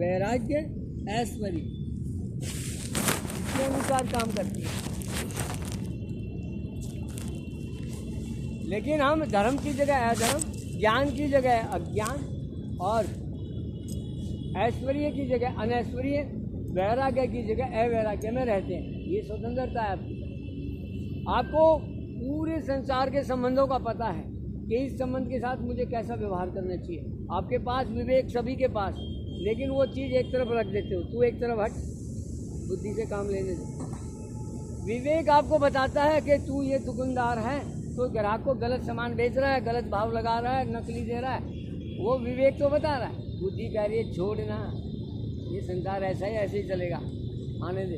वैराग्य, ऐश्वर्य, इसके अनुसार काम करती है। लेकिन हम धर्म की जगह अधर्म, ज्ञान की जगह अज्ञान और ऐश्वर्य की जगह अनैश्वर्य, वैराग्य की जगह अवैराग्य में रहते हैं। ये स्वतंत्रता है आपकी। आपको पूरे संसार के संबंधों का पता है कि इस संबंध के साथ मुझे कैसा व्यवहार करना चाहिए। आपके पास विवेक सभी के पास, लेकिन वो चीज़ एक तरफ रख देते हो। तू एक तरफ हट, बुद्धि से काम लेने दे। विवेक आपको बताता है कि तू ये दुकानदार है तो ग्राहक को गलत सामान बेच रहा है, गलत भाव लगा रहा है, नकली दे रहा है, वो विवेक तो बता रहा है। बुद्धि कह रही है छोड़ना, ये संसार ऐसा ही ऐसे ही चलेगा, आने दे।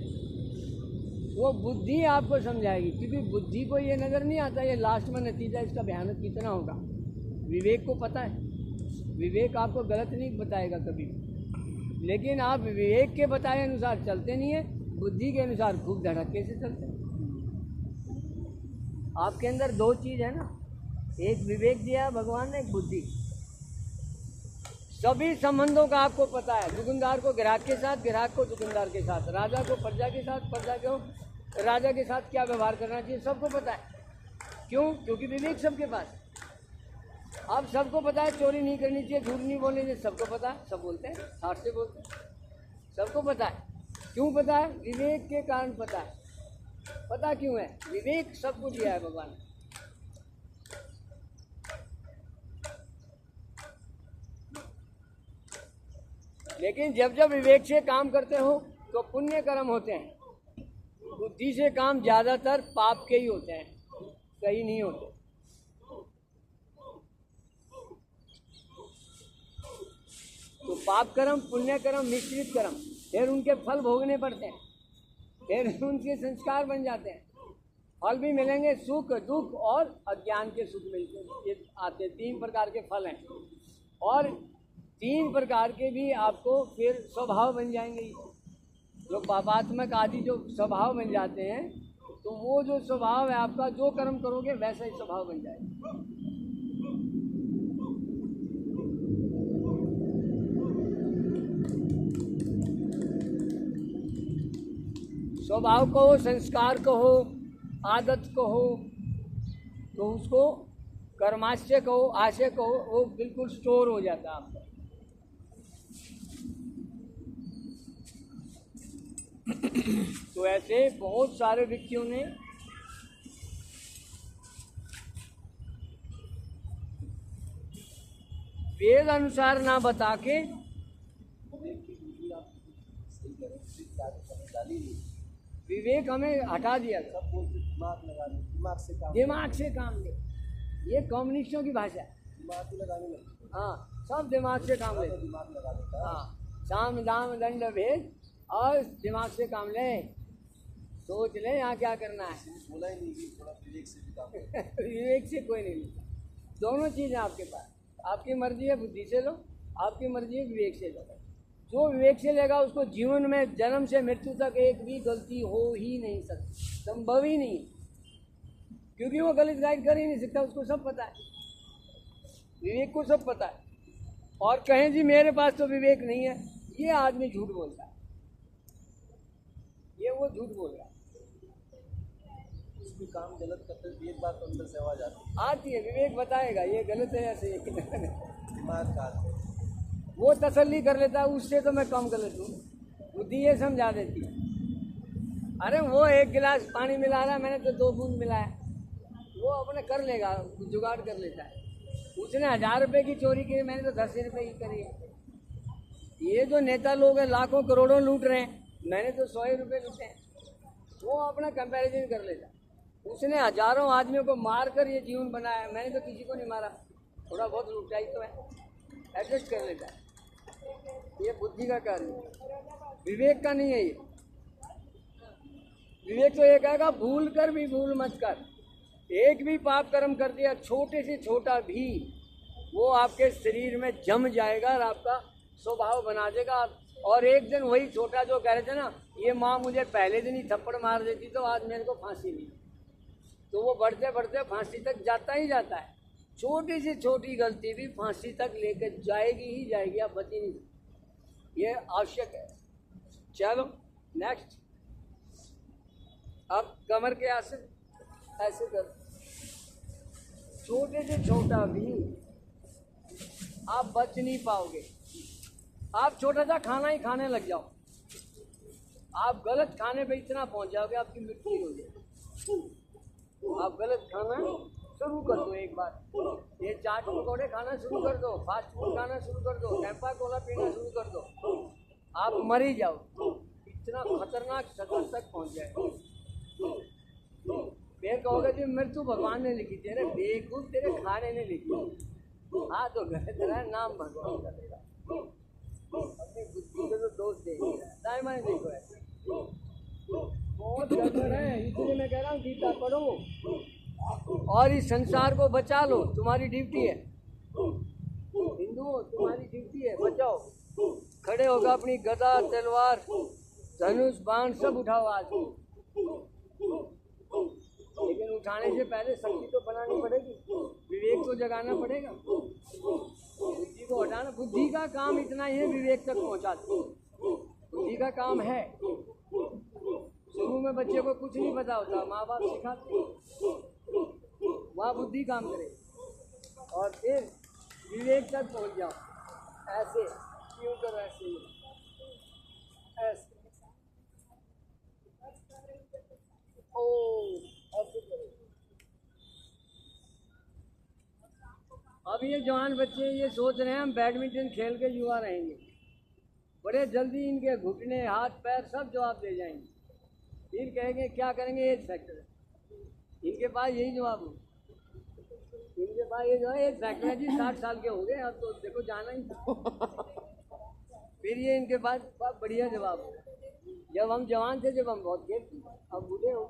वो बुद्धि आपको समझाएगी, क्योंकि बुद्धि को ये नज़र नहीं आता ये लास्ट में नतीजा इसका भयानक कितना होगा। विवेक को पता है, विवेक आपको गलत नहीं बताएगा कभी, लेकिन आप विवेक के बताए अनुसार चलते नहीं है, बुद्धि के अनुसार खूब धड़क्के से चलते हैं। आपके अंदर दो चीज़ है ना, एक विवेक दिया भगवान ने, एक बुद्धि। सभी संबंधों का आपको पता है। दुकानदार को ग्राहक के साथ, ग्राहक को दुकानदार के साथ, राजा को प्रजा के साथ, प्रजा को राजा के साथ क्या व्यवहार करना चाहिए, सबको पता है। क्यों? क्योंकि विवेक सबके पास। अब सबको पता है चोरी नहीं करनी चाहिए, झूठ नहीं बोलनी चाहिए, सबको पता है। सब बोलते हैं, हाथ से बोलते हैं, सबको पता है। क्यों पता है? विवेक के कारण पता है। पता क्यों है? विवेक सबको दिया है भगवान ने। लेकिन जब जब विवेक से काम करते हो तो पुण्य कर्म होते हैं। बुद्धि से काम ज्यादातर पाप के ही होते हैं, सही नहीं होते। तो पाप कर्म, पुण्य कर्म, मिश्रित कर्म, फिर उनके फल भोगने पड़ते हैं, फिर उनके संस्कार बन जाते हैं। फल भी मिलेंगे, सुख दुख और अज्ञान के सुख मिलते हैं, ये आते। 3 प्रकार के फल हैं और 3 प्रकार के भी आपको फिर स्वभाव बन जाएंगे। जो पापात्मक आदि जो स्वभाव बन जाते हैं, तो वो जो स्वभाव है आपका, जो कर्म करोगे वैसा ही स्वभाव बन जाएगा। स्वभाव कहो, संस्कार कहो, आदत कहो, तो उसको कर्माशय कहो, आशय कहो, वो बिल्कुल स्टोर हो जाता है आपका। तो ऐसे बहुत सारे व्यक्तियों ने वेद अनुसार ना बता के विवेक हमें हटा दिया। सब बोलते दिमाग से काम ले। ये कम्युनिस्टों की भाषा है, दिमाग लगाने में। हाँ, सब दिमाग से काम ले। हाँ, साम दाम दंड भेद और दिमाग से काम ले, सोच ले यहाँ क्या करना है। बोला ही नहीं कि थोड़ा विवेक से भी काम विवेक से कोई नहीं मिलता। दोनों चीज़ें आपके पास, आपकी मर्जी है बुद्धि से लो, आपकी मर्जी है विवेक से लो। जो विवेक से लेगा उसको जीवन में जन्म से मृत्यु तक एक भी गलती हो ही नहीं सकती, संभव ही नहीं, क्योंकि वो गलत गाइड कर ही नहीं सकता। उसको सब पता है, विवेक को सब पता है। और कहें जी मेरे पास तो विवेक नहीं है, ये आदमी झूठ बोलता है, ये वो झूठ बोल रहा है। उसकी काम गलत करते हुए एक बात अंदर से आवाज आती है, विवेक बताएगा ये गलत है ऐसे, दिमाग का वो तसल्ली कर लेता है, उससे तो मैं कम गलत हूँ। बुद्धि ये समझा देती है, अरे वो 1 गिलास पानी मिला रहा है, मैंने तो 2 बूंद मिलाया, वो अपने कर लेगा, जुगाड़ कर लेता है। उसने 1000 रुपये की चोरी की, मैंने तो 10 रुपये की करी है। ये जो नेता लोग हैं लाखों करोड़ों लूट रहे हैं, मैंने तो 100 रुपये लूटे हैं। वो अपना कंपैरिजन कर लेता। उसने हजारों आदमियों को मार कर ये जीवन बनाया, मैंने तो किसी को नहीं मारा, थोड़ा बहुत लुटाई तो है, एडजस्ट कर लेता है। ये बुद्धि का कार्य है, विवेक का नहीं है ये। विवेक तो ये कहेगा भूल कर भी भूल मत कर, एक भी पाप कर्म कर दिया छोटे से छोटा भी, वो आपके शरीर में जम जाएगा और आपका स्वभाव बना देगा। और एक दिन वही छोटा जो कह रहे थे ना, ये माँ मुझे पहले दिन ही थप्पड़ मार देती तो आज मेरे को फांसी नहीं, तो वो बढ़ते बढ़ते फांसी तक जाता ही जाता है। छोटी से छोटी गलती भी फांसी तक लेकर जाएगी ही जाएगी, आप बची नहीं। ये आवश्यक है। चलो नेक्स्ट। अब कमर के आसन ऐसे करो, छोटे से छोटा भी आप बच नहीं पाओगे। आप छोटा सा खाना ही खाने लग जाओ, आप गलत खाने पे इतना पहुंच जाओगे आपकी मृत्यु हो जाएगी। आप गलत खाना शुरू कर दो एक बार, ये चाट पकौड़े खाना शुरू कर दो, फास्ट फूड खाना शुरू कर दो, कैंपा कोला पीना शुरू कर दो, आप मर ही जाओ। इतना खतरनाक सतह तक पहुंच जाएगा। फिर कहोगे कि मृत्यु भगवान ने लिखी, तेरे बेवकूफ तेरे खाने ने लिखी। हाँ तो गलत है, नाम भगवान का तेरा, अपनी बुद्धि को तो दोष दे रहा है। देखो ऐसे बहुत गड़बड़ है, इसलिए मैं कह रहा हूँ गीता पढ़ो और इस संसार को बचा लो, तुम्हारी ड्यूटी है। हिंदुओं तुम्हारी ड्यूटी है, बचाओ। खड़े होकर अपनी गदा तलवार धनुष बाण सब उठाओ आज, लेकिन उठाने से पहले शक्ति तो बनानी पड़ेगी, विवेक तो जगाना पड़ेगा, बुद्धि को हटाना। बुद्धि का काम इतना ही है, विवेक तक पहुंचा दो, बुद्धि का काम है। शुरू में बच्चे को कुछ नहीं पता होता, माँ बाप सिखाते, वहाँ बुद्धि काम करे और फिर विवेक तक पहुंच जाओ। ऐसे क्यों करो, ऐसे ऐसे ओ ऐसे करो। अब ये जवान बच्चे ये सोच रहे हैं हम बैडमिंटन खेल के युवा रहेंगे, बड़े जल्दी इनके घुटने हाथ पैर सब जवाब दे जाएंगे। फिर कहेंगे क्या करेंगे, एज फैक्टर। इनके पास यही जवाब हो, इनके पास ये जो है एज फैक्टर है जी, 60 साल के हो गए अब तो देखो जाना ही। फिर ये इनके पास बढ़िया जवाब हो, जब हम जवान थे, जब हम बहुत खेलते, अब बूढ़े हो।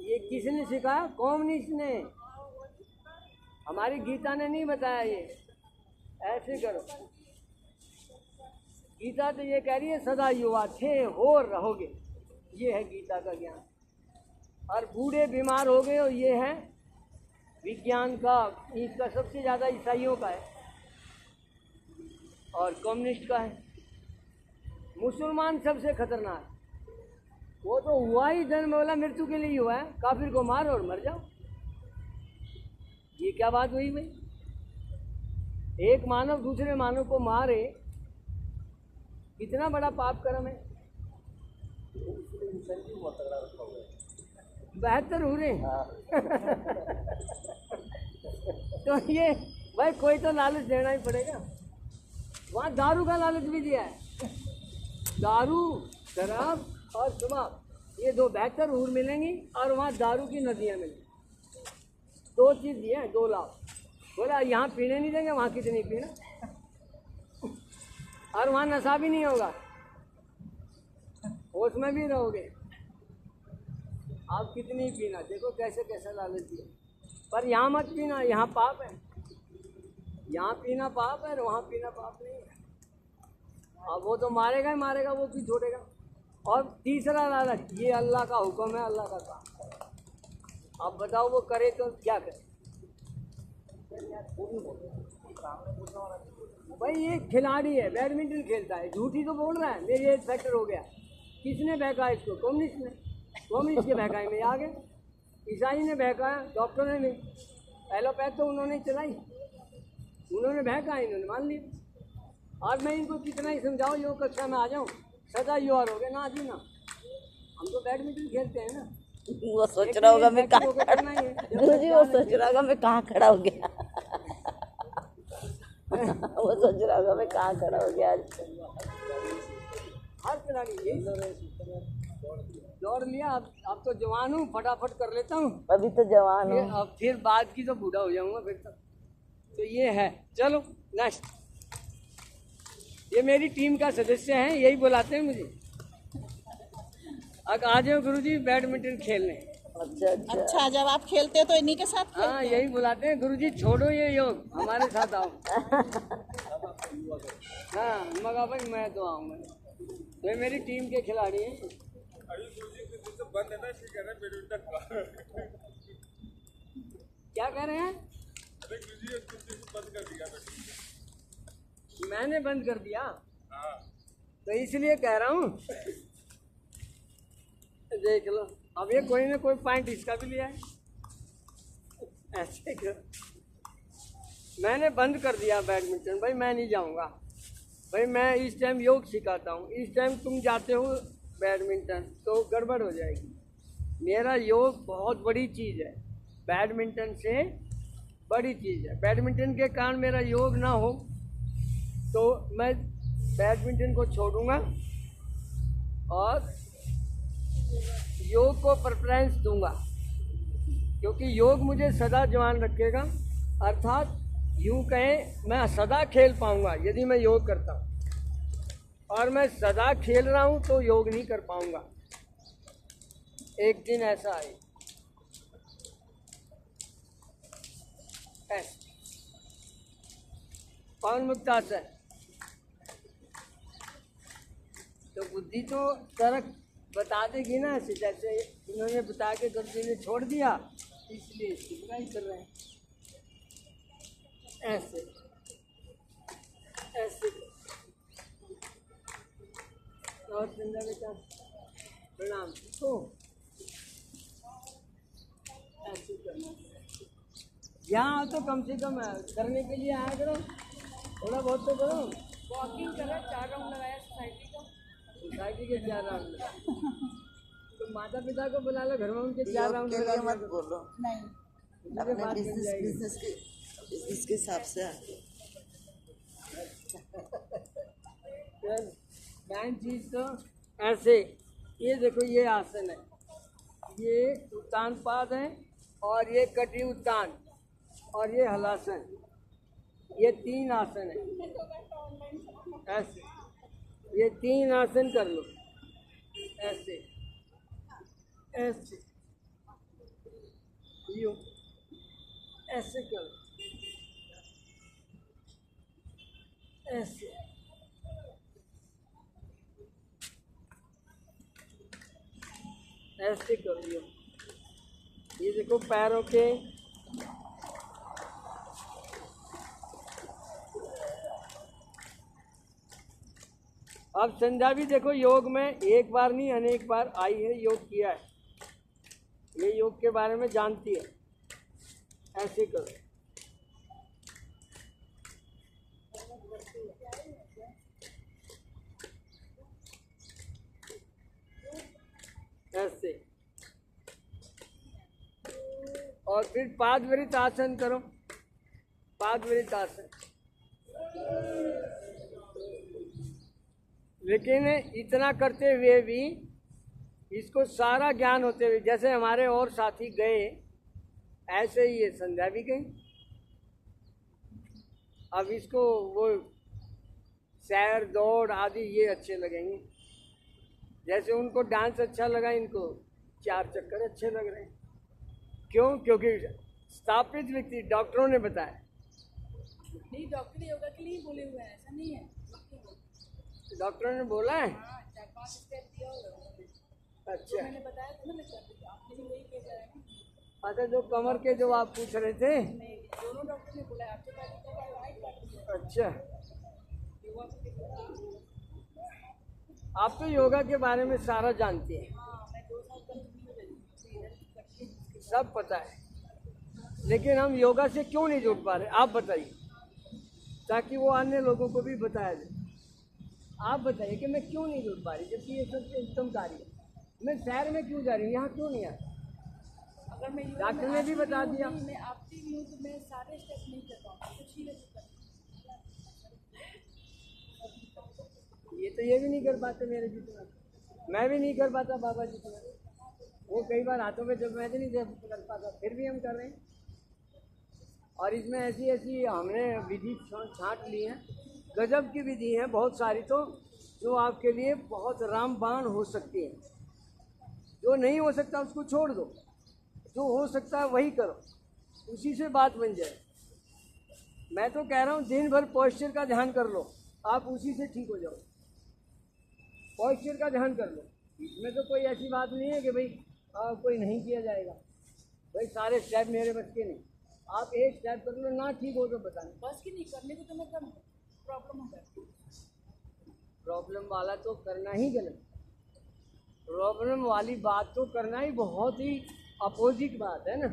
ये किसने सिखाया? कम्युनिस्ट ने, हमारी गीता ने नहीं बताया ये ऐसे करो। गीता तो ये कह रही है सदा युवा थे हो रहोगे, ये है गीता का ज्ञान। और बूढ़े बीमार हो गए, और ये है विज्ञान का, इसका सबसे ज़्यादा ईसाइयों का है और कम्युनिस्ट का है। मुसलमान सबसे खतरनाक, वो तो हुआ ही जन्म वाला मृत्यु के लिए हुआ है, काफिर को मार और मर जाओ। ये क्या बात हुई भाई? एक मानव दूसरे मानव को मारे, कितना बड़ा पाप कर्म है। 72 हो रहे तो ये भाई कोई तो लालच देना ही पड़ेगा। वहाँ दारू का लालच भी दिया है, दारू शराब और शबाब, ये 2 72 हूर मिलेंगी और वहाँ दारू की नदियाँ मिलेंगी। 2 चीज़ दिए हैं, 2 लाभ। बोला यहाँ पीने नहीं देंगे, वहाँ कितनी पीना, और वहाँ नशा भी नहीं होगा, होश में भी रहोगे। आप कितनी पीना, देखो कैसे कैसे लालच दिए। पर यहाँ मत पीना, यहाँ पाप है। यहाँ पीना पाप है और वहाँ पीना पाप नहीं है। अब वो तो मारेगा ही मारेगा, वो भी छोड़ेगा। और तीसरा लालच, ये अल्लाह का हुक्म है, अल्लाह का काम। अब बताओ वो करे तो क्या करे? भाई ये खिलाड़ी है, बैडमिंटन खेलता है, झूठी तो बोल रहा है मेरे एज फैक्टर हो गया। किसने बहकाया इसको? कम्युनिस्ट ने, कम्युनिस्ट के बहकाए में आ गए। ईसाई ने बहकाया, डॉक्टरों ने, एलोपैथ तो उन्होंने चलाई, उन्होंने बहकाया, इन्होंने मान लिया। और मैं इनको कितना ही समझाऊँ, योग कक्षा में आ जाऊँ, सदा युवा हो गए ना जी ना। हम तो बैडमिंटन खेलते हैं ना। वो सोच रहा होगा मैं कहाँ खड़ा, गुरुजी वो सोच रहा होगा मैं कहाँ खड़ा हो गया। वो सोच रहा होगा मैं कहाँ खड़ा हो गया आज। हर खिलाड़ी दौड़ लिया। अब तो जवान हूँ, फटाफट कर लेता हूँ। अभी तो जवान हूँ, अब फिर बाद की तो बूढ़ा हो जाऊंगा फिर तो ये है। चलो नेक्स्ट। ये मेरी टीम का सदस्य हैं, यही बुलाते हैं मुझे। अब आ जाओ गुरुजी बैडमिंटन खेलने। अच्छा जब आप खेलते हो तो इन्हीं के साथ? हाँ यही बुलाते हैं, गुरुजी छोड़ो ये योग, हमारे साथ आओ। हाँ मगा भाई मैं तो आऊँगा। ये मेरी टीम के खिलाड़ी हैं। क्या कह रहे हैं? मैंने बंद कर दिया। तो इसलिए कह रहा हूँ, देख लो। अब ये कोई ना कोई पॉइंट इसका भी लिया है। ऐसे क्यों? मैंने बंद कर दिया बैडमिंटन, भाई मैं नहीं जाऊँगा। भाई मैं इस टाइम योग सिखाता हूँ, इस टाइम तुम जाते हो बैडमिंटन, तो गड़बड़ हो जाएगी। मेरा योग बहुत बड़ी चीज़ है, बैडमिंटन से बड़ी चीज़ है। बैडमिंटन के कारण मेरा योग ना हो तो मैं बैडमिंटन को छोड़ूंगा और योग को प्रेफरेंस दूंगा, क्योंकि योग मुझे सदा जवान रखेगा। अर्थात यूं कहें, मैं सदा खेल पाऊंगा यदि मैं योग करता हूँ, और मैं सदा खेल रहा हूँ तो योग नहीं कर पाऊंगा। एक दिन ऐसा आए। पवन मुक्त आसन, तो बुद्धि तो तरक बता देगी ना, ऐसे जैसे इन्होंने बता के गुरुजी ने छोड़ दिया, इसलिए इसकी बुराई कर रहे हैं। ऐसे ऐसे और संध्या बेटा प्रणाम। तो ऐसे करना, यहाँ तो कम से कम करने के लिए आया करो, थोड़ा बहुत तो करो। वॉकिंग कर रहा, 4 राउंड लगाया सोसाइटी का। सोसाइटी के 4 राउंड, तो माता पिता को बुला लो, घर में उनके 4 योग राउंड के लगा लिए दिया मत करो। बोलो, नहीं, मुझे बात अपने मिल जाएगी। बिजनेस के हिसाब से आगे। मैन चीज तो ऐसे, ये देखो ये आसन है, ये उत्तान पाद है, और ये कटी उत्तान, और ये हलासन, ये 3 आसन है। ऐसे ये 3 आसन कर लो, ऐसे ऐसे यूं, ऐसे करो, ऐसे ऐसे करो। ये देखो पैरों के, अब संध्या भी देखो योग में एक बार नहीं अनेक बार आई है, योग किया है, ये योग के बारे में जानती है। ऐसे करो, ऐसे, और फिर पादवृत आसन करो, पादवृत आसन। लेकिन इतना करते हुए भी इसको सारा ज्ञान होते हुए, जैसे हमारे और साथी गए, ऐसे ही ये संध्या भी गई। अब इसको वो सैर दौड़ आदि ये अच्छे लगेंगे, जैसे उनको डांस अच्छा लगा, इनको 4 चक्कर अच्छे लग रहे हैं। क्यों? क्योंकि स्थापित व्यक्ति, डॉक्टरों ने बताया। नहीं, डॉक्टर योगा के लिए बोले हुए हैं, ऐसा नहीं है। डॉक्टरों ने बोला है। हाँ, 4-5 स्टेप दिया होगा। अच्छा, मैंने बताया था ना, मैं कर दी, आपने भी वही भेजा है ना। अच्छा, जो कमर के जो आप पूछ रहे थे। नहीं, दोनों डॉक्टर ने बोला है, आपके पास राइट काट। अच्छा, योगा आप तो योगा के बारे में सारा जानती हैं, हाँ, मैं 2 साल कंटिन्यू सब पता है, लेकिन हम योगा से क्यों नहीं जुड़ पा रहे, आप बताइए, ताकि वो अन्य लोगों को भी बताया जाए। आप बताइए कि मैं क्यों नहीं जुड़ पा रही, जबकि ये सबसे उत्तम कार्य है। मैं शहर में क्यों जा रही हूँ, यहाँ क्यों नहीं आ? अगर मैं डॉक्टर ने भी बता दिया। मैं आपकी हूँ तो मैं सारे स्टेप नहीं कर पाऊँगी, कुछ ही नहीं कर। ये तो ये भी नहीं कर पाते मेरे जितना, मैं भी नहीं कर पाता बाबा जितना। वो कई बार हाथों में जब मैं भी नहीं कर पाता, फिर भी हम कर रहे हैं। और इसमें ऐसी ऐसी हमने विधि छांट ली है, गजब की विधि है बहुत सारी, तो जो आपके लिए बहुत रामबाण हो सकती है। जो नहीं हो सकता उसको छोड़ दो, जो हो सकता है वही करो, उसी से बात बन जाए। मैं तो कह रहा हूँ दिन भर पॉस्चर का ध्यान कर लो, आप उसी से ठीक हो जाओ। पॉस्चर का ध्यान कर लो, इसमें तो कोई ऐसी बात नहीं है कि भाई कोई नहीं किया जाएगा। भाई सारे स्टेप मेरे बस के नहीं, आप एक स्टेप कर लो, ना ठीक हो तो बताना। बस की नहीं करने को तो मैं कर, प्रॉब्लम हो जाती है। प्रॉब्लम वाला तो करना ही गलत, प्रॉब्लम वाली बात तो करना ही बहुत ही अपोजिट बात है ना।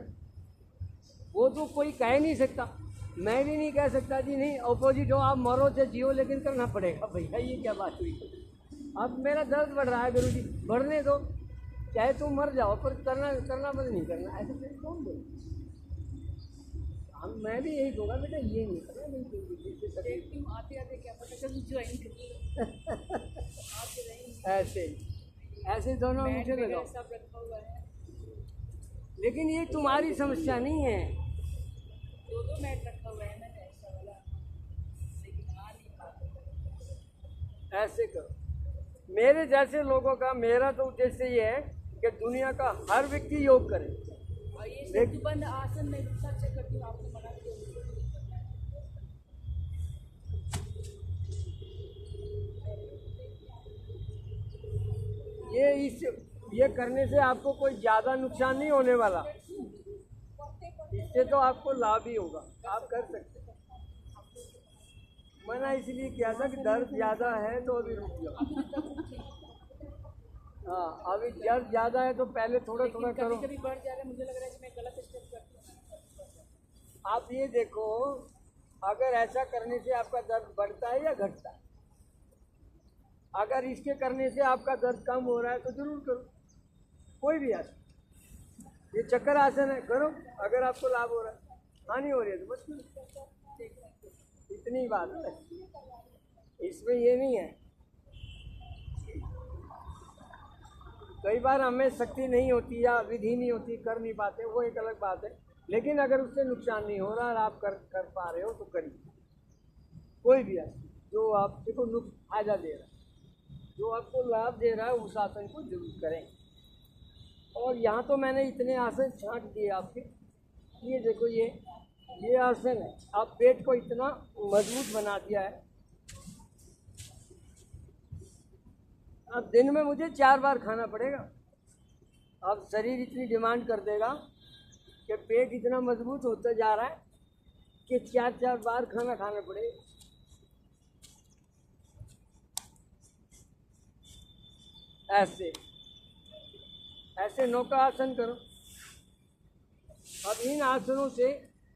वो तो कोई कह नहीं सकता, मैं भी नहीं कह सकता जी नहीं अपोजिट हो, आप मरो चाहे जियो, लेकिन करना पड़ेगा भैया। ये क्या बात हुई? अब मेरा दर्द बढ़ रहा है गुरु जी, बढ़ने दो, चाहे तुम मर जाओ, पर करना बंद नहीं करना। ऐसे फिर कौन बोले? हम मैं भी यही कहूँगा बेटा, ये नहीं करना, नहीं देखती हूँ आते आते क्या पता कभी ज्वाइन कर ऐसे ऐसे दोनों मुझे लगाओ। सब रखा हुआ है, लेकिन ये तुम्हारी समस्या नहीं है। दो मैट रखा हुआ है मैंने ऐसा वाला, लेकिन आ नहीं पाता। ऐसे करो, मेरे जैसे लोगों का, मेरा तो उद्देश्य ये है कि दुनिया का हर व्यक्ति योग करे। और ये सेतुबंद आसन में दूसरा चेक करती हूँ, आपको मना किया मुझे नहीं करना है। ये करने से आपको कोई ज़्यादा नुकसान नहीं होने वाला, इससे तो आपको लाभ ही होगा, आप कर सकते हैं। मैंने इसलिए किया था कि दर्द ज़्यादा है तो अभी रुक जाओ। हाँ, अभी दर्द ज़्यादा है तो पहले थोड़ा थोड़ा करो। कभी बढ़ जा रहा है, मुझे लग रहा है कि मैं गलत स्टेप करती हूँ। आप ये देखो, अगर ऐसा करने से आपका दर्द बढ़ता है या घटता है? अगर इसके करने से आपका दर्द कम हो रहा है तो जरूर करो, कोई भी आसन। ये चक्कर आसन है, करो अगर आपको लाभ हो रहा है, हानि हो रही है तो बस करो। इतनी बात है, इसमें ये नहीं है। कई बार हमें शक्ति नहीं होती या विधि नहीं होती, कर नहीं पाते, वो एक अलग बात है। लेकिन अगर उससे नुकसान नहीं हो रहा और आप कर पा रहे हो तो करिए। कोई भी आसन जो आप देखो फायदा दे रहा है, जो आपको लाभ दे रहा है, उस आसन को जरूर करें। और यहाँ तो मैंने इतने आसन छांट दिए आपके। ये देखो, ये आसन है, आप पेट को इतना मजबूत बना दिया है। अब दिन में मुझे 4 बार खाना पड़ेगा। अब शरीर इतनी डिमांड कर देगा कि पेट इतना मजबूत होता जा रहा है कि 4 बार खाना खाना पड़ेगा। ऐसे नौका आसन करो। अब इन आसनों से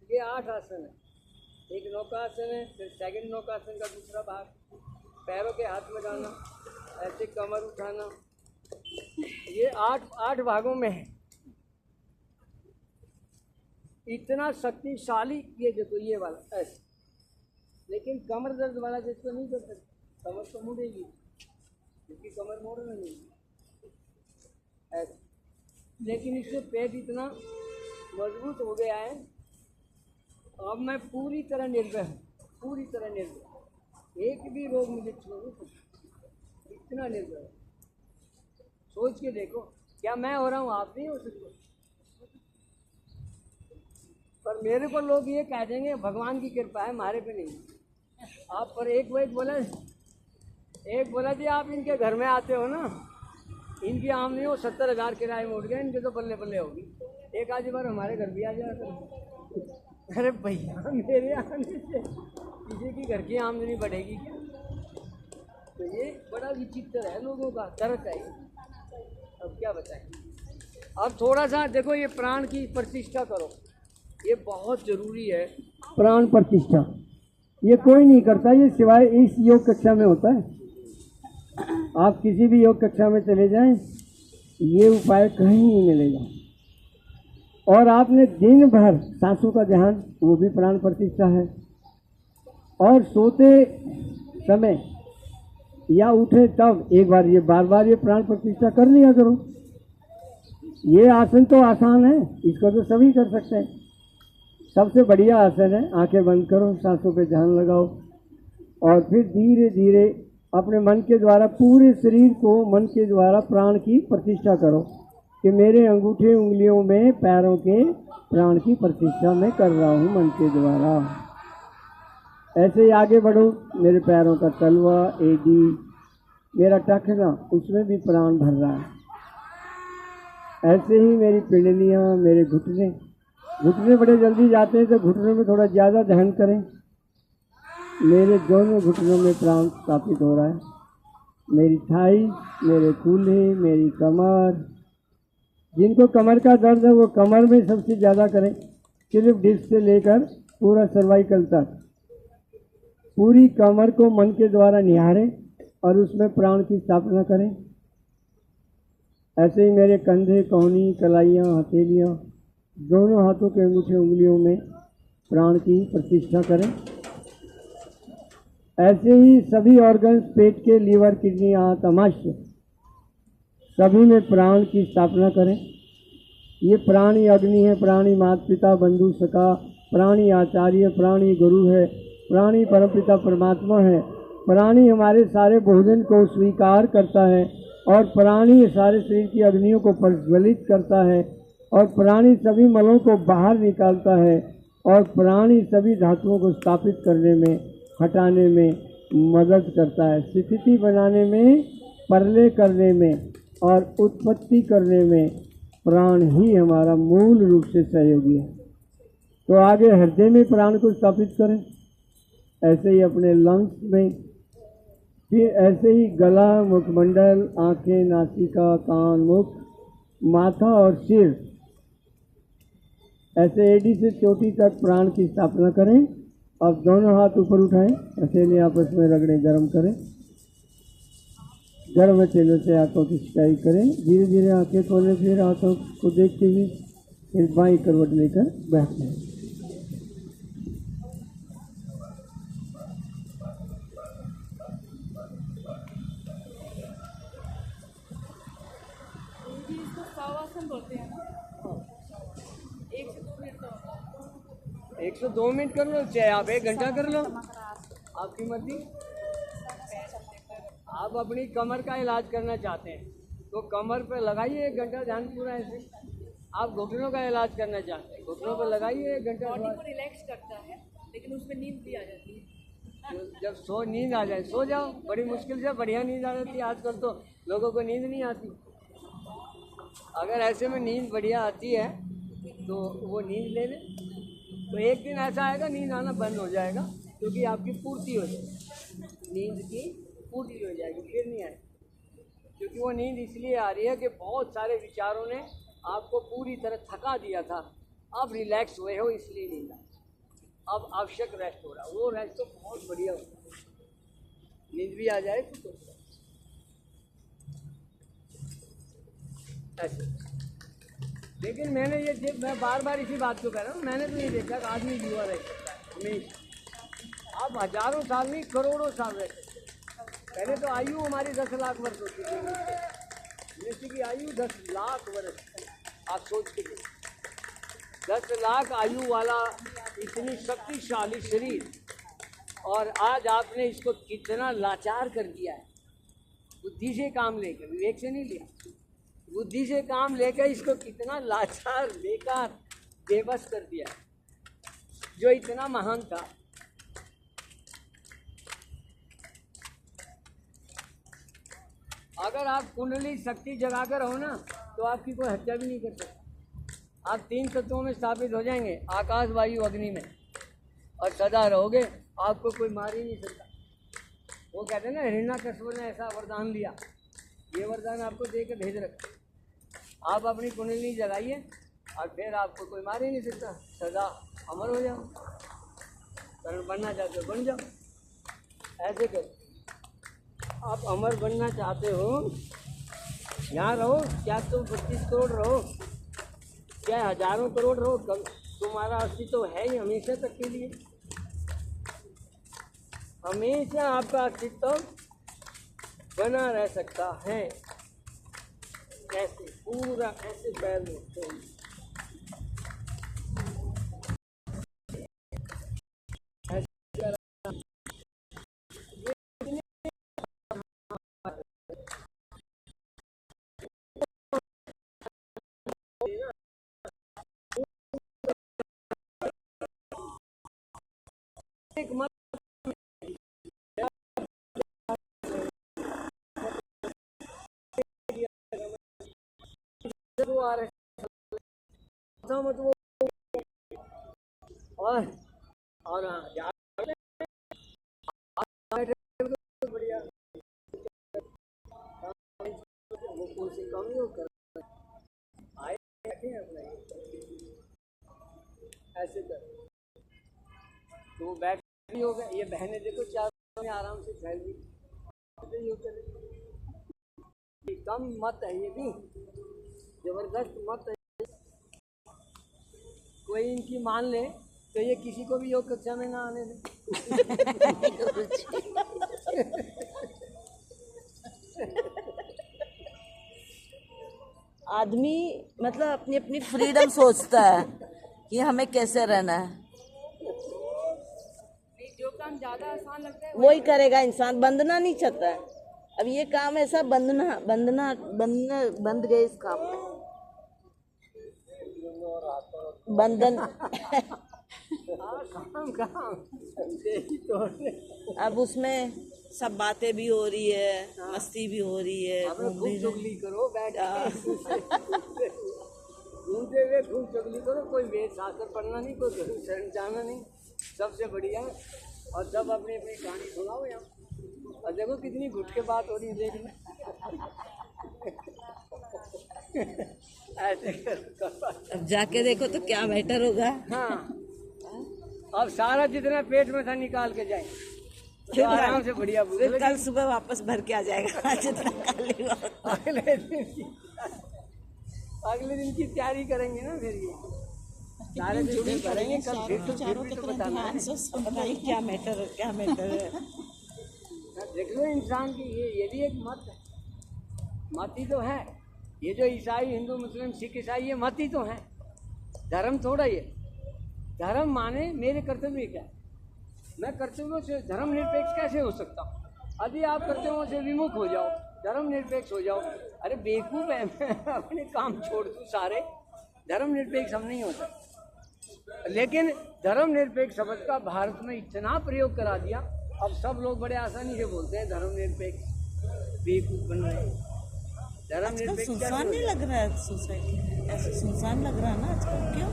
ये 8 आसन है। एक नौका आसन है, फिर सेकंड नौका आसन का दूसरा भाग, पैरों के हाथ में डालना, ऐसे कमर उठाना, ये 8 भागों में है। इतना शक्तिशाली, ये देखो ये वाला ऐसे। लेकिन कमर दर्द वाला जिसको नहीं कर सकता, कमर तो मुड़ेगी, क्योंकि कमर मोड़ना नहीं ऐसे। लेकिन इससे पेट इतना मजबूत हो गया है, अब मैं पूरी तरह निर्भय हूँ, पूरी तरह निर्भय। एक भी रोग मुझे छू नहीं सकता, इतना निर्भय है। सोच के देखो, क्या मैं हो रहा हूँ, आप नहीं हो सकते। पर मेरे को लोग ये कह देंगे भगवान की कृपा है, हमारे पे नहीं। आप पर एक बोला जी आप इनके घर में आते हो ना, इनकी आमदनी हो 70,000 किराए में उठ गए, इनके तो बल्ले बल्ले होगी, एक आधी बार हमारे घर भी आ जाया करो। अरे भैया, मेरे आने से किसी की घर की आमदनी बढ़ेगी क्या? तो ये बड़ा विचित्र है, लोगों का तरस है। अब क्या बताएं। अब थोड़ा सा देखो, ये प्राण की प्रतिष्ठा करो, ये बहुत जरूरी है। प्राण प्रतिष्ठा ये कोई नहीं करता, ये सिवाय इस योग कक्षा में होता है। आप किसी भी योग कक्षा में चले जाएं, ये उपाय कहीं नहीं मिलेगा। और आपने दिन भर सांसों का ध्यान, वो भी प्राण प्रतिष्ठा है। और सोते समय या उठे तब एक बार ये बार बार ये प्राण प्रतिष्ठा कर लिया करो। ये आसन तो आसान है, इसको तो सभी कर सकते हैं। सबसे बढ़िया आसन है, आंखें बंद करो, सांसों पे ध्यान लगाओ और फिर धीरे धीरे अपने मन के द्वारा पूरे शरीर को मन के द्वारा प्राण की प्रतिष्ठा करो कि मेरे अंगूठे उंगलियों में पैरों के प्राण की प्रतिष्ठा मैं कर रहा हूँ मन के द्वारा। ऐसे ही आगे बढ़ो, मेरे पैरों का तलवा, एडी, मेरा टखना, उसमें भी प्राण भर रहा है। ऐसे ही मेरी पिंडलियाँ, मेरे घुटने बड़े जल्दी जाते हैं तो घुटनों में थोड़ा ज़्यादा ध्यान करें। मेरे दोनों घुटनों में प्राण स्थापित हो रहा है। मेरी थाई, मेरे कूल्हे, मेरी कमर। जिनको कमर का दर्द है वो कमर में सबसे ज़्यादा करें, सिर्फ डिस्क से लेकर पूरा सर्वाइकल तक। पूरी कमर को मन के द्वारा निहारें और उसमें प्राण की स्थापना करें। ऐसे ही मेरे कंधे, कोहनी, कलाइयाँ, हथेलियाँ, दोनों हाथों के अंगूठे उंगलियों में प्राण की प्रतिष्ठा करें। ऐसे ही सभी ऑर्गन्स, पेट के, लीवर, किडनी, आंत, अमाशय, सभी में प्राण की स्थापना करें। ये प्राणी अग्नि है, प्राणी माता पिता बंधु सखा, प्राणी आचार्य, प्राणी गुरु है, प्राणी परमपिता परमात्मा है। प्राणी हमारे सारे भोजन को स्वीकार करता है और प्राणी सारे शरीर की अग्नियों को प्रज्वलित करता है और प्राणी सभी मलों को बाहर निकालता है और प्राणी सभी धातुओं को स्थापित करने में, हटाने में मदद करता है। स्थिति बनाने में, प्रलय करने में और उत्पत्ति करने में प्राण ही हमारा मूल रूप से सहयोगी है। तो आगे हृदय में प्राण को स्थापित करें, ऐसे ही अपने लंग्स में, फिर ऐसे ही गला, मुखमंडल, आंखें, नासिका, कान, मुख, माथा और सिर, ऐसे एडी से चोटी तक प्राण की स्थापना करें। अब दोनों हाथ ऊपर उठाएं, अकेले आपस में रगड़े, गर्म करें। गर्म तेलों से हाथों की सिंचाई करें। धीरे धीरे आंखें खोलें, फिर हाथों को देखते हुए फिर बाईं करवट लेकर बैठ जाएं। जी इसको शवासन बोलते हैं ना। 1 से 2 मिनट का होता है। 102 मिनट कर लो, चाहे आप 1 घंटा कर लो, आपकी मर्जी। आप अपनी कमर का इलाज करना चाहते हैं तो कमर पे लगाइए 1 घंटा ध्यान पूरा ऐसे। आप घुटनों का इलाज करना चाहते हैं, घुटनों पे लगाइए 1 घंटा। बॉडी को रिलैक्स करता है, लेकिन उसमें नींद भी आ जाती है। जब नींद आ जाए सो जाओ। बड़ी मुश्किल से बढ़िया नींद आ जाती है। आजकल तो लोगों को नींद नहीं आती। अगर ऐसे में नींद बढ़िया आती है तो वो नींद ले ले। तो एक दिन ऐसा आएगा नींद आना बंद हो जाएगा, क्योंकि आपकी पूर्ति हो जाएगी, नींद की पूर्ति हो जाएगी, फिर नहीं आएगी। क्योंकि वो नींद इसलिए आ रही है कि बहुत सारे विचारों ने आपको पूरी तरह थका दिया था। अब रिलैक्स हुए हो इसलिए नींद आ, अब आवश्यक रेस्ट हो रहा। वो रेस्ट तो बहुत बढ़िया होता है, नींद भी आ जाए तो ऐसे। लेकिन मैंने मैं बार बार इसी बात को कह रहा हूँ, मैंने तो ये देखा कि आदमी युवा रह सकता है हमेशा। आप हजारों साल नहीं, करोड़ों साल रह सकते हैं। पहले तो आयु हमारी 10 लाख वर्ष होती थी, मनुष्य की आयु 10 लाख वर्ष। आप सोच के देखिए, 10 लाख आयु वाला इतनी शक्तिशाली शरीर, और आज आपने इसको कितना लाचार कर दिया है। बुद्धि से काम लेकर, विवेक से नहीं लिया, बुद्धि से काम लेकर इसको कितना लाचार, बेकार, बेबस कर दिया है जो इतना महान था। अगर आप कुंडली शक्ति जगाकर हो ना तो आपकी कोई हत्या भी नहीं कर सकता। आप 3 तत्वों में स्थापित हो जाएंगे, आकाश, वायु, अग्नि में, और सदा रहोगे। आपको कोई मार ही नहीं सकता। वो कहते हैं ना, हिरण्यकश्यप ने ऐसा वरदान लिया, ये वरदान आपको दे के भेज रखा। आप अपनी कुंडली जगाइए और फिर आपको कोई मार ही नहीं सकता, सदा अमर हो जाओ। कर्ण बनना चाहते हो बन जाओ, ऐसे करो। आप अमर बनना चाहते हो, यहाँ रहो, क्या तुम 25 करोड़ रहो, क्या हजारों करोड़ रहो, तुम्हारा अस्तित्व है ही हमेशा तक के लिए। हमेशा आपका अस्तित्व बना रह सकता है। ऐसे पूरा ऐसे पैर में एक मत आ रहे मत वो, और कम योग कर आए रखें अपना ऐसे कर तो वो बैठ भी होगा। ये बहनें देखो चार में आराम से फैल गई। योग करें, कम मत है, ये भी जबरदस्त मत है। कोई इनकी मान ले तो ये किसी को भी योग कक्षा में ना आने दे। आदमी मतलब अपनी अपनी फ्रीडम सोचता है कि हमें कैसे रहना है, नहीं, जो काम ज्यादा आसान लगता है वही करेगा इंसान। बंधना नहीं चाहता है। अब ये काम ऐसा बंध गए इस काम में, बंधन। अब उसमें सब बातें भी हो रही है, मस्ती भी हो रही है, घूम भी चुगली करो बैठ घूमते हुए खूब चुगली करो। कोई वेद शास्त्र पढ़ना नहीं, कोई गुरु शरण जाना नहीं, सबसे बढ़िया। और सब अपनी अपनी कहानी सुनाओ यहाँ। और देखो कितनी घुट के बात हो रही है, देखना ऐसे करो। अब जाके देखो तो क्या बेटर होगा। हाँ, अब सारा जितना पेट में था निकाल के जाए तो आराम से बढ़िया भूख फिर लगी। कल सुबह वापस भर के आ जाएगा जितना खाली हुआ। अगले दिन की तैयारी करेंगे ना फिर ये सारे दिन करेंगे। कल फिर तो बताना है। बताइए क्या मैटर है, क्या मैटर है। देख लो इंसान की ये भी एक मत है, मत ही तो है। ये जो ईसाई, हिंदू, मुस्लिम, सिख, ईसाई, ये मत ही तो है, धर्म थोड़ा। ये धर्म माने मेरे कर्तव्य क्या है, मैं कर्तव्यों से धर्म निरपेक्ष कैसे हो सकता हूँ। यदि आप कर्तव्यों से विमुख हो जाओ, धर्म निरपेक्ष हो जाओ, अरे बेवकूफ़ है, मैं अपने काम छोड़ दूँ सारे। धर्म निरपेक्ष हम नहीं हो सकते। लेकिन धर्म निरपेक्ष शब्द का भारत में इतना प्रयोग करा दिया, अब सब लोग बड़े आसानी से बोलते हैं धर्म निरपेक्ष, बेवकूफ़ बन रहे हैं। धर्म निरपेक्ष सुनसान नहीं लग रहा है सोसाइटी, ऐसे सुनसान लग रहा है ना आजकल। क्यों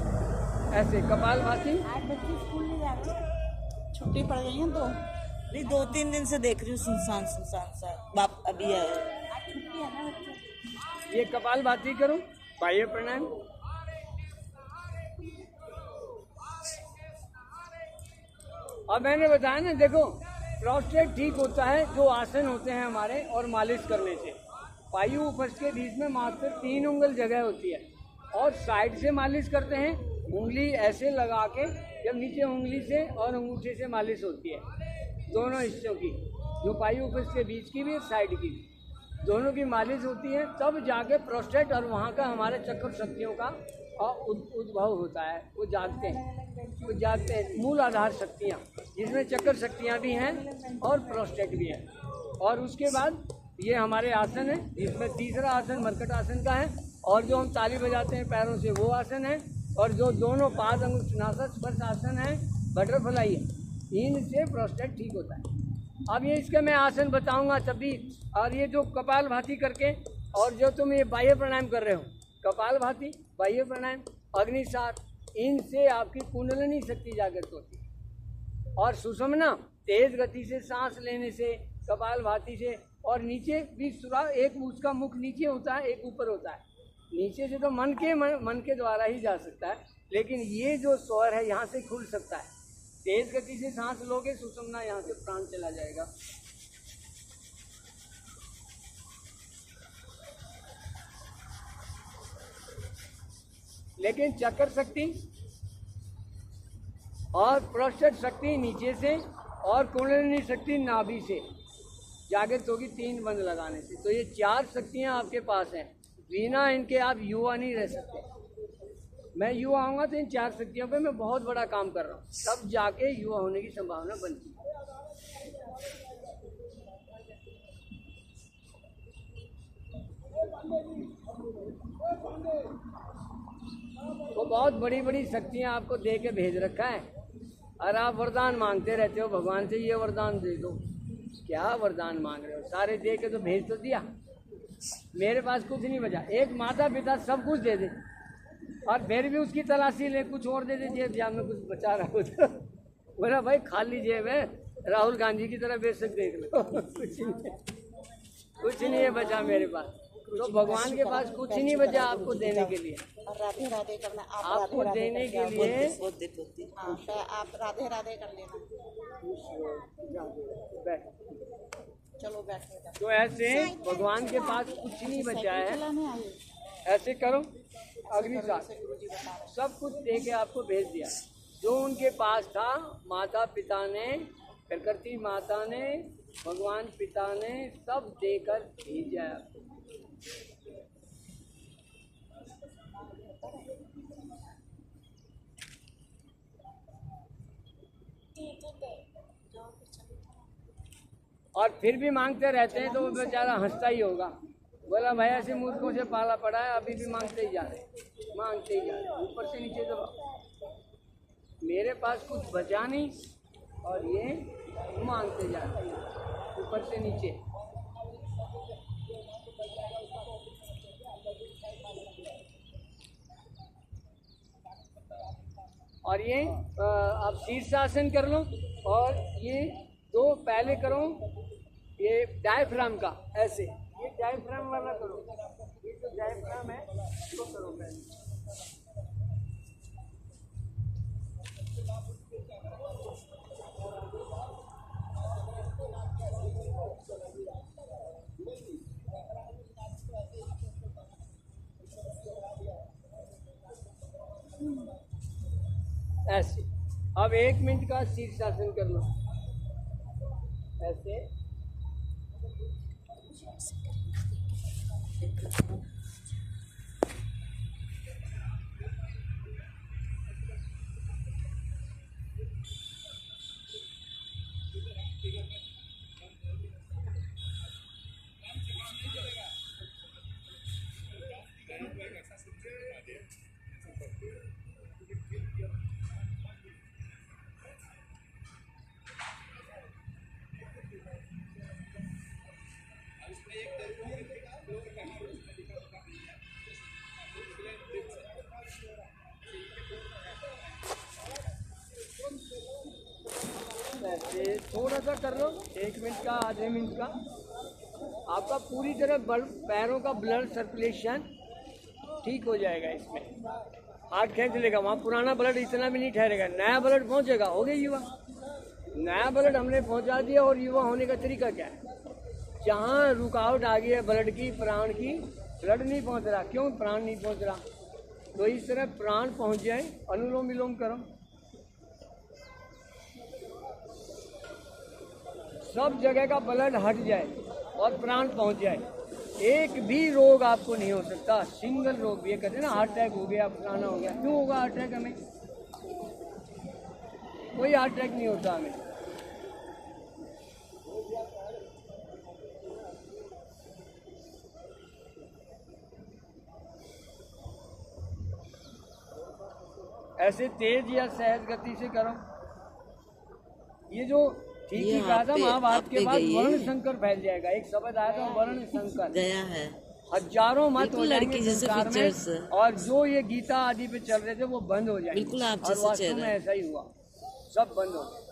ऐसे कपालभाती। आज बच्चे स्कूल नहीं जाते, छुट्टी पड़ गई है तो नहीं, 2-3 दिन से देख रही हूँ सुनसान सुनसान सा। बाप अभी आया, आज छुट्टी है ना बच्चों की। ये कपालभाती करो, बाह्य प्राणायाम। अब मैंने बताया ना, देखो प्रोस्टेट ठीक होता है जो आसन होते हैं हमारे और मालिश करने से। पायु उपस्थ के बीच में मात्र 3 उंगल जगह होती है और साइड से मालिश करते हैं, उंगली ऐसे लगा के। जब नीचे उंगली से और अंगूठे से मालिश होती है, दोनों हिस्सों की, जो पायु उपस्थ के बीच की भी साइड की भी, दोनों की मालिश होती है, तब जाके प्रोस्टेट और वहाँ का हमारे चक्र शक्तियों का उद्भव होता है। वो जागते हैं, मूल आधार शक्तियाँ, जिसमें चक्र शक्तियाँ भी हैं और प्रोस्टेट भी है। और उसके बाद ये हमारे आसन है, जिसमें तीसरा आसन मरकट आसन का है, और जो हम ताली बजाते हैं पैरों से वो आसन है, और जो दोनों पाद अंगुष्ठानासन स्पर्श आसन है, बटरफ्लाई है, इनसे प्रोस्टेट ठीक होता है। अब ये इसके मैं आसन बताऊंगा तभी। और ये जो कपालभाति करके, और जो तुम ये बाह्य प्राणायाम कर रहे हो, कपालभाति, बाह्य प्राणायाम, अग्निसार, इनसे आपकी कुंडलिनी शक्ति जागृत होती है। और सुषुम्ना, तेज गति से सांस लेने से, कपालभाति से। और नीचे भी सुरा, एक उसका मुख नीचे होता है, एक ऊपर होता है। नीचे से तो मन के द्वारा ही जा सकता है, लेकिन ये जो स्वर है यहाँ से खुल सकता है। तेज गति से सांस लोगे, सुषुम्ना, यहाँ से प्राण चला जाएगा। लेकिन चक्र शक्ति और प्रोस्टेट शक्ति नीचे से, और कुंडलिनी शक्ति नाभि से जागृत होगी 3 बंद लगाने से। तो ये 4 शक्तियाँ आपके पास हैं, बिना इनके आप युवा नहीं रह सकते। मैं युवा आऊँगा तो इन 4 शक्तियों पे मैं बहुत बड़ा काम कर रहा हूँ, तब जाके युवा होने की संभावना बनती है। वो बहुत बड़ी बड़ी शक्तियाँ आपको दे के भेज रखा है, और आप वरदान मांगते रहते हो भगवान से, ये वरदान दे दो। क्या वरदान मांग रहे हो, सारे दे के तो भेज तो दिया। मेरे पास कुछ नहीं बचा। एक माता पिता सब कुछ दे दे और फिर भी उसकी तलाशी ले, कुछ और दे दे, जेब जाब में कुछ बचा रहा हो तो बोला भाई खाली जेब है, राहुल गांधी की तरह बेशक देख लो। कुछ नहीं है बचा मेरे पास, तो भगवान के पास कुछ ही नहीं बचा आपको देने के लिए। और राधे राधे करना, आप आपको राधे राधे देने करके के लिए बुद्धि बुद्धि हाँ, तो आप राधे राधे कर लेना। बैठ। चलो बैठो इधर। तो ऐसे भगवान के पास कुछ नहीं बचा है। चलाने आए ऐसे करो, अगली साल गुरुजी बता रहे सब कुछ दे के आपको भेज दिया। जो उनके पास था, माता पिता ने, प्रकृति माता ने, भगवान पिता ने सब देकर भेजा आपको। और फिर भी मांगते रहते हैं तो वो बेचारा हंसता ही होगा, बोला भाई ऐसे मूर्खों से पाला पड़ा है, अभी भी मांगते ही जा रहे, मांगते ही जा रहे, ऊपर से नीचे दबाओ। मेरे पास कुछ बचा नहीं और ये मांगते जा रहे हैं ऊपर से नीचे। और ये आप शीर्षासन कर लो और ये दो पहले करो, ये डायफ्राम का ऐसे, ये डायफ्राम वाला करो, ये जो डायफ्राम है इसको करो पहले। ऐसे अब 1 मिनट का शीर्षासन कर लो ऐसे। ऐसे थोड़ा सा कर लो, 1 मिनट का, आधे मिनट का। आपका पूरी तरह पैरों का ब्लड सर्कुलेशन ठीक हो जाएगा। इसमें हाथ खींच लेगा, वहाँ पुराना ब्लड इतना भी नहीं ठहरेगा, नया ब्लड पहुँचेगा। हो गया युवा, नया ब्लड हमने पहुँचा दिया। और युवा होने का तरीका क्या है? जहाँ रुकावट आ गई है ब्लड की, प्राण की, ब्लड नहीं पहुँच रहा। क्यों प्राण नहीं पहुँच रहा? तो इस तरह प्राण पहुँच जाए। अनुलोम विलोम करो, सब जगह का ब्लड हट जाए और प्राण पहुंच जाए। एक भी रोग आपको नहीं हो सकता, सिंगल रोग भी। ये कहते हैं ना हार्ट अटैक हो गया, फलाना हो गया। क्यों होगा हार्ट अटैक? हमें कोई हार्ट अटैक नहीं होता हमें। ऐसे तेज या सहज गति से करो। ये जो ठीक ही कहा था, महाभारत के बाद वर्ण संकर फैल जाएगा। एक शब्द आया था वर्ण संकर, गया है। हजारों मत हो जाएंगे लड़की जैसे संसार पिक्चर्स। में, और जो ये गीता आदि पे चल रहे थे वो बंद हो जाएंगे। बिल्कुल आप और जैसे वास्तव चेहरा। में ऐसा ही हुआ, सब बंद हो गए।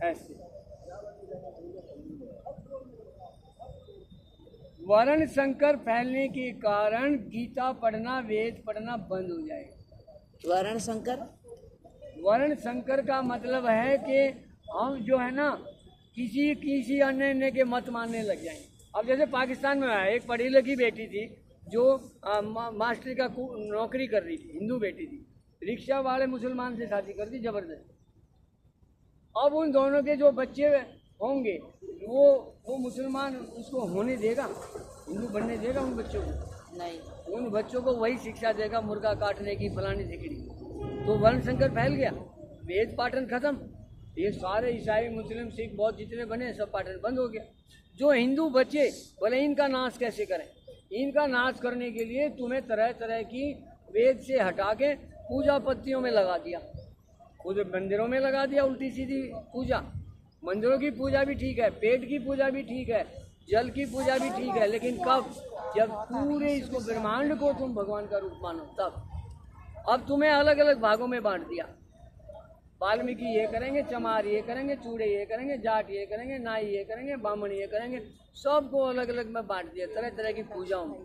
ऐसे वर्ण संकर फैलने के कारण गीता पढ़ना, वेद पढ़ना बंद हो जाएगा। वर्ण संकर, वर्ण संकर का मतलब है कि हम जो है ना किसी अन्य के मत मानने लग जाएंगे। अब जैसे पाकिस्तान में आया, एक पढ़ी लिखी बेटी थी जो मास्टर का नौकरी कर रही थी, हिंदू बेटी थी, रिक्शा वाले मुसलमान से शादी कर दी जबरदस्ती। अब उन दोनों के जो बच्चे होंगे वो मुसलमान उसको होने देगा, हिंदू बनने देगा उन बच्चों को? नहीं। उन बच्चों को वही शिक्षा देगा, मुर्गा काटने की, फलानी सिकड़ी। तो वर्ण संकर फैल गया, वेद पाठन खत्म। ये सारे ईसाई, मुस्लिम, सिख, बौद्ध जितने बने सब पाठन बंद हो गया। जो हिंदू बच्चे बोले इनका नाश कैसे करें? इनका नाश करने के लिए तुम्हें तरह तरह की वेद से हटा के पूजा पत्तियों में लगा दिया। उधर मंदिरों में लगा दिया उल्टी सीधी पूजा। मंदिरों की पूजा भी ठीक है, पेट की पूजा भी ठीक है, जल की पूजा भी ठीक है, लेकिन कब? जब पूरे इसको ब्रह्मांड को तुम भगवान का रूप मानो तब। अब तुम्हें अलग अलग भागों में बांट दिया। वाल्मीकि ये करेंगे, चमार ये करेंगे, चूड़े ये करेंगे, जाट ये करेंगे, नाई ये करेंगे, ब्राह्मण ये करेंगे, सबको अलग अलग में बांट दिया तरह तरह की पूजाओं में।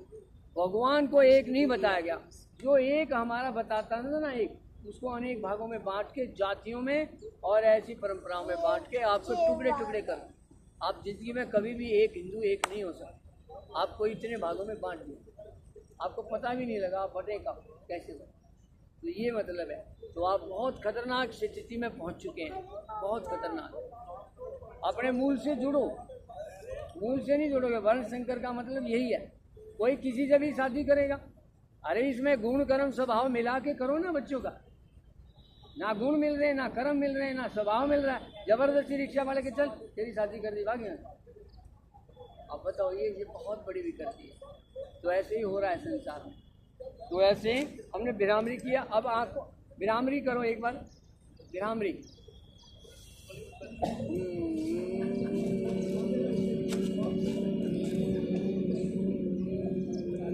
भगवान को एक नहीं बताया गया। जो एक हमारा बताता था ना, एक, उसको अनेक भागों में बांट के, जातियों में और ऐसी परंपराओं में बांट के आपको टुकड़े टुकड़े कर। आप जिंदगी में कभी भी एक हिंदू एक नहीं हो सकता। आपको इतने भागों में बांट दिया, आपको पता भी नहीं लगा आप बटे का कैसे बने। तो ये मतलब है। तो आप बहुत खतरनाक स्थिति में पहुंच चुके हैं, बहुत खतरनाक। अपने मूल से जुड़ो, मूल से नहीं जुड़ोगे। वर्ण संकर का मतलब यही है। कोई किसी से भी शादी करेगा, अरे इसमें गुण कर्म स्वभाव मिला के करो ना बच्चों का। ना गुण मिल रहे, ना कर्म मिल रहे, ना स्वभाव मिल रहा है, जबरदस्ती रिक्शा वाले के चल तेरी शादी कर दी, भाग यहाँ। अब बताओ, ये बहुत बड़ी विकृति है। तो ऐसे ही हो रहा है संसार में। तो ऐसे हमने बिरामरी किया। अब आपको बिरामरी करो एक बार, बिरामरी।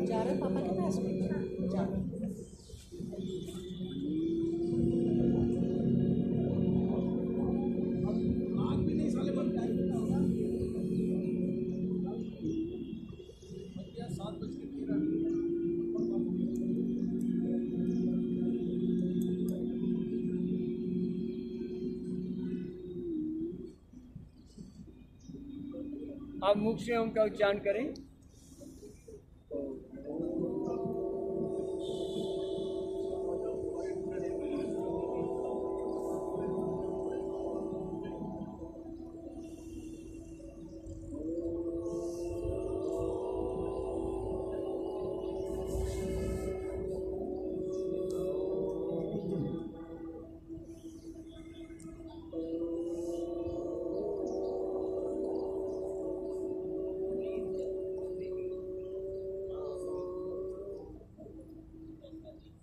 जा रहे पापा के पास में जा रहे। अब मुख से ओम का उच्चारण करें।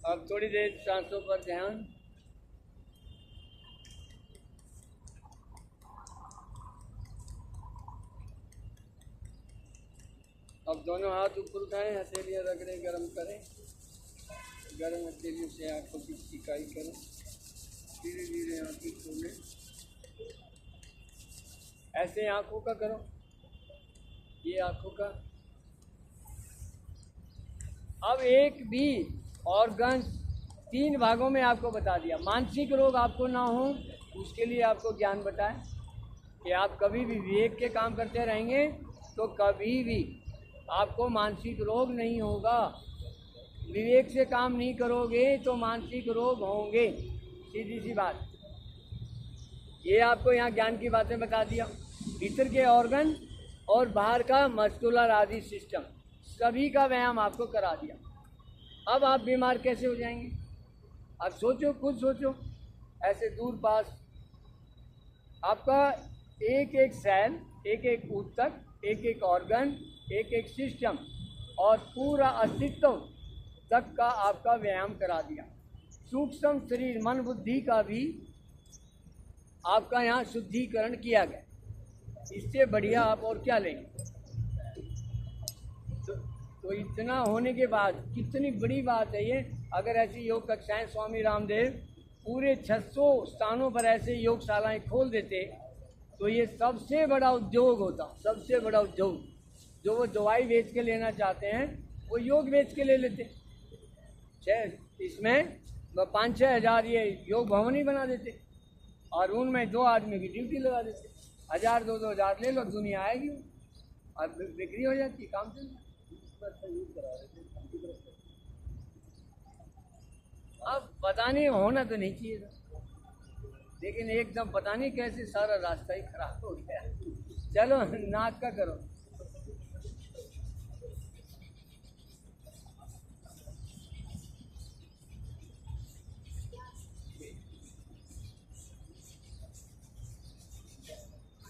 अब थोड़ी देर सांसों पर ध्यान। अब दोनों हाथ ऊपर उठाएं, हथेलियां रगड़े, गर्म करें। गर्म हथेलियों से आंखों की सिकाई करें। धीरे धीरे आंखें खोलें। ऐसे आंखों का करो, ये आंखों का। अब एक भी ऑर्गन 3 भागों में आपको बता दिया। मानसिक रोग आपको ना हो उसके लिए आपको ज्ञान बताए कि आप कभी भी विवेक के काम करते रहेंगे तो कभी भी आपको मानसिक रोग नहीं होगा। विवेक से काम नहीं करोगे तो मानसिक रोग होंगे, सीधी सी बात। ये आपको यहाँ ज्ञान की बातें बता दिया। भीतर के ऑर्गन और बाहर का मस्कुलर आदि सिस्टम सभी का व्यायाम आपको करा दिया। अब आप बीमार कैसे हो जाएंगे? अब सोचो, खुद सोचो। ऐसे दूर पास आपका एक एक सेल, एक एक ऊतक, एक एक ऑर्गन, एक एक सिस्टम और पूरा अस्तित्व तक का आपका व्यायाम करा दिया। सूक्ष्म शरीर, मन, बुद्धि का भी आपका यहाँ शुद्धिकरण किया गया। इससे बढ़िया आप और क्या लेंगे? तो इतना होने के बाद कितनी बड़ी बात है ये। अगर ऐसी योग कक्षाएं स्वामी रामदेव पूरे 600 स्थानों पर ऐसे योगशालाएं खोल देते तो ये सबसे बड़ा उद्योग होता, सबसे बड़ा उद्योग। जो वो दवाई बेच के लेना चाहते हैं वो योग बेच के ले लेते। इसमें 5-6 हज़ार ये योग भवन ही बना देते और उनमें 2 आदमी की ड्यूटी लगा देते। 1000-2 हज़ार ले लो, दुनिया आएगी और बिक्री हो जाती, काम चल। अब पता नहीं, होना तो नहीं चाहिए था, लेकिन एकदम पता नहीं कैसे सारा रास्ता ही खराब हो गया। चलो नाक का करो।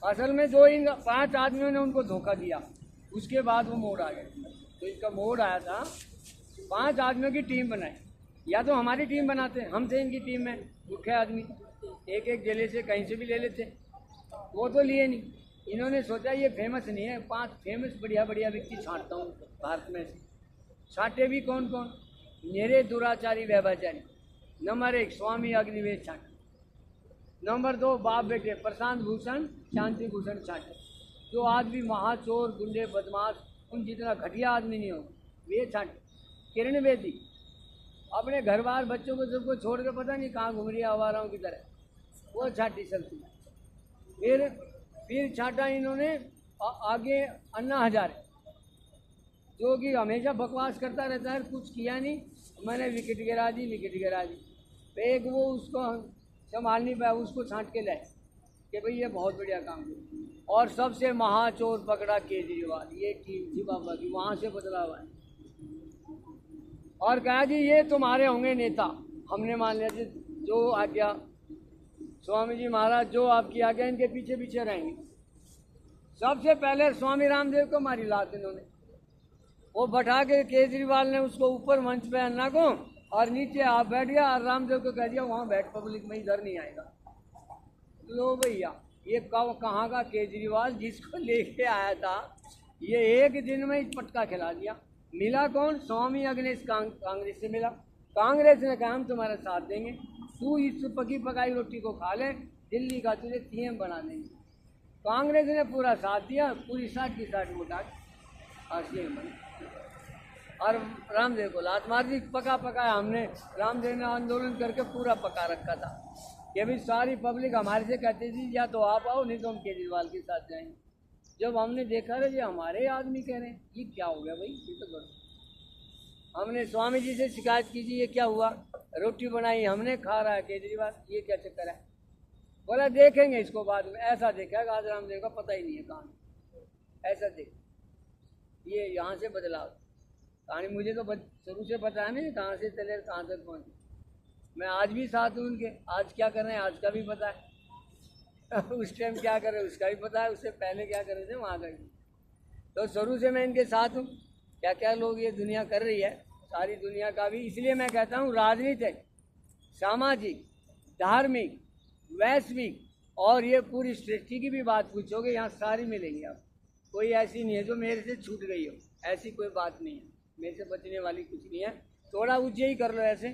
असल में जो इन 5 आदमियों ने उनको धोखा दिया उसके बाद वो मोड़ आ गए। तो इसका मोड़ आया था, 5 आदमियों की टीम बनाई। या तो हमारी टीम बनाते, हम थे इनकी टीम में मुख्य आदमी, एक एक जिले से कहीं से भी ले लेते, वो तो लिए नहीं। इन्होंने सोचा ये फेमस नहीं है, 5 फेमस बढ़िया बढ़िया व्यक्ति छांटता हूँ भारत में से। छांटे भी कौन कौन? मेरे दुराचारी व्यभाचारी। नंबर 1 स्वामी अग्निवेश छांटे। नंबर 2 बाप बेटे प्रशांत भूषण शांति भूषण छांटे। जो आदमी महाचोर गुंडे बदमाश उन जितना घटिया आदमी नहीं हो वे छांटे। किरण बेदी अपने घर बार बच्चों को सबको छोड़ के पता नहीं कहाँ घूम रही है आवाराओं की तरह, वो छांटी चलती। फिर छांटा इन्होंने आगे अन्ना हजारे, जो कि हमेशा बकवास करता रहता है, कुछ किया नहीं, मैंने विकेट गिरा दी विकेट गिरा दी। तो एक वो उसको संभाल नहीं पाया, उसको छांट के लाए कि भाई ये बहुत बढ़िया काम किया। और सबसे महाचोर पकड़ा केजरीवाल, ये टीम थी बाबा की, वहाँ से बदला हुआ है। और कहा जी ये तुम्हारे होंगे नेता। हमने मान लिया जी जो आज्ञा स्वामी जी महाराज जो आपकी आज्ञा, इनके पीछे पीछे रहेंगे। सबसे पहले स्वामी रामदेव को मारी लात इन्होंने, वो बैठा के केजरीवाल ने उसको ऊपर मंच पे अन्ना को और नीचे आप बैठ गया और रामदेव को कह दिया वहाँ बैठ पब्लिक में, इधर नहीं आएगा। लो भैया ये कहाँ का केजरीवाल जिसको लेके आया था, ये एक दिन में ही पटका खिला दिया। मिला कौन? स्वामी अग्निवेश कांग्रेस से मिला। कांग्रेस ने कहा हम तुम्हारा साथ देंगे, तू इस पकी पकाई रोटी को खा ले, दिल्ली का तुझे सीएम बना देंगे। कांग्रेस ने पूरा साथ दिया, पूरी 60 की 60 वोट और सीएम बने। और रामदेव को लात मार दी, पका पकाया हमने। रामदेव ने आंदोलन करके पूरा पका रखा था कि भाई सारी पब्लिक हमारे से कहती थी या तो आप आओ नहीं तो हम केजरीवाल के साथ जाएंगे। जब हमने देखा रहे ये हमारे आदमी कह रहे हैं, ये क्या हो गया भाई, ये तो गलत। हमने स्वामी जी से शिकायत की जी ये क्या हुआ, रोटी बनाई हमने खा रहा है केजरीवाल, ये क्या चक्कर है? बोला देखेंगे इसको बाद में। ऐसा देखा आज रामदेव का पता ही नहीं है कहाँ, ऐसा देख ये यहाँ से बदलाव कहानी मुझे तो शुरू से पता है नहीं कहाँ से चले कहाँ तक पहुँचे। मैं आज भी साथ हूँ उनके, आज क्या कर रहे हैं आज का भी पता है उस टाइम क्या कर रहे उसका भी पता है, उससे पहले क्या कर रहे थे वहाँ का भी। तो शुरू से मैं इनके साथ हूँ। क्या क्या लोग ये दुनिया कर रही है, सारी दुनिया का भी। इसलिए मैं कहता हूँ राजनीतिक, सामाजिक, धार्मिक, वैश्विक और ये पूरी सृष्टि की भी बात पूछोगे यहाँ सारी मिलेंगी आप। कोई ऐसी नहीं है जो मेरे से छूट गई हो, ऐसी कोई बात नहीं है, मेरे से बचने वाली कुछ नहीं है। थोड़ा ऊंचे ही कर लो ऐसे।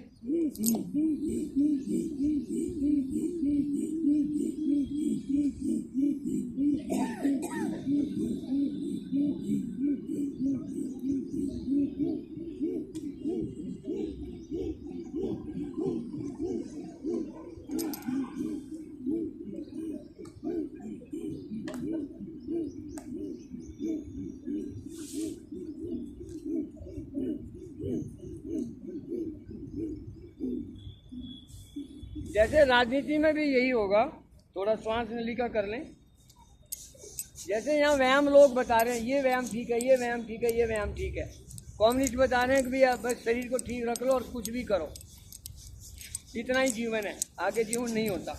जैसे राजनीति में भी यही होगा, थोड़ा श्वास नली का कर लें। जैसे यहाँ व्यायाम लोग बता रहे हैं ये व्यायाम ठीक है, ये व्यायाम ठीक है, ये व्यायाम ठीक है। कम्युनिस्ट बता रहे हैं कि भैया बस शरीर को ठीक रख लो और कुछ भी करो, इतना ही जीवन है, आगे जीवन नहीं होता।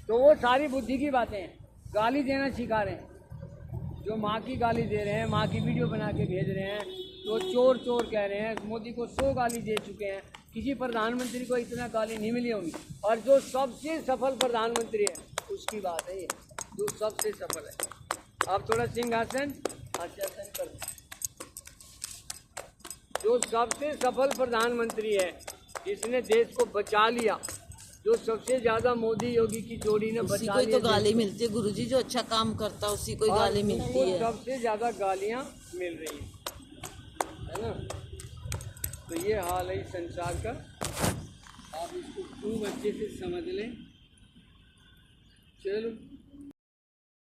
तो वो सारी बुद्धि की बातें हैं। गाली देना सिखा रहे हैं, जो माँ की गाली दे रहे हैं, माँ की वीडियो बना के भेज रहे हैं, तो चोर चोर कह रहे हैं। मोदी को 100 गाली दे चुके हैं, किसी प्रधानमंत्री को इतना गाली नहीं मिली होगी। और जो सबसे सफल प्रधानमंत्री है उसकी बात है ये, जो सबसे सफल है। आप थोड़ा सिंहासन आसन कर, जो सबसे सफल प्रधानमंत्री है, जिसने देश को बचा लिया, जो सबसे ज्यादा मोदी योगी की जोड़ी ने उसी बचा को लिया। तो गाली मिलती है गुरुजी, जो अच्छा काम करता है उसी को ही गाली मिलती है। सबसे ज्यादा गालियां मिल रही है ना। तो ये हाल है इस संसार का, आप इसको खूब अच्छे से समझ लें। चलो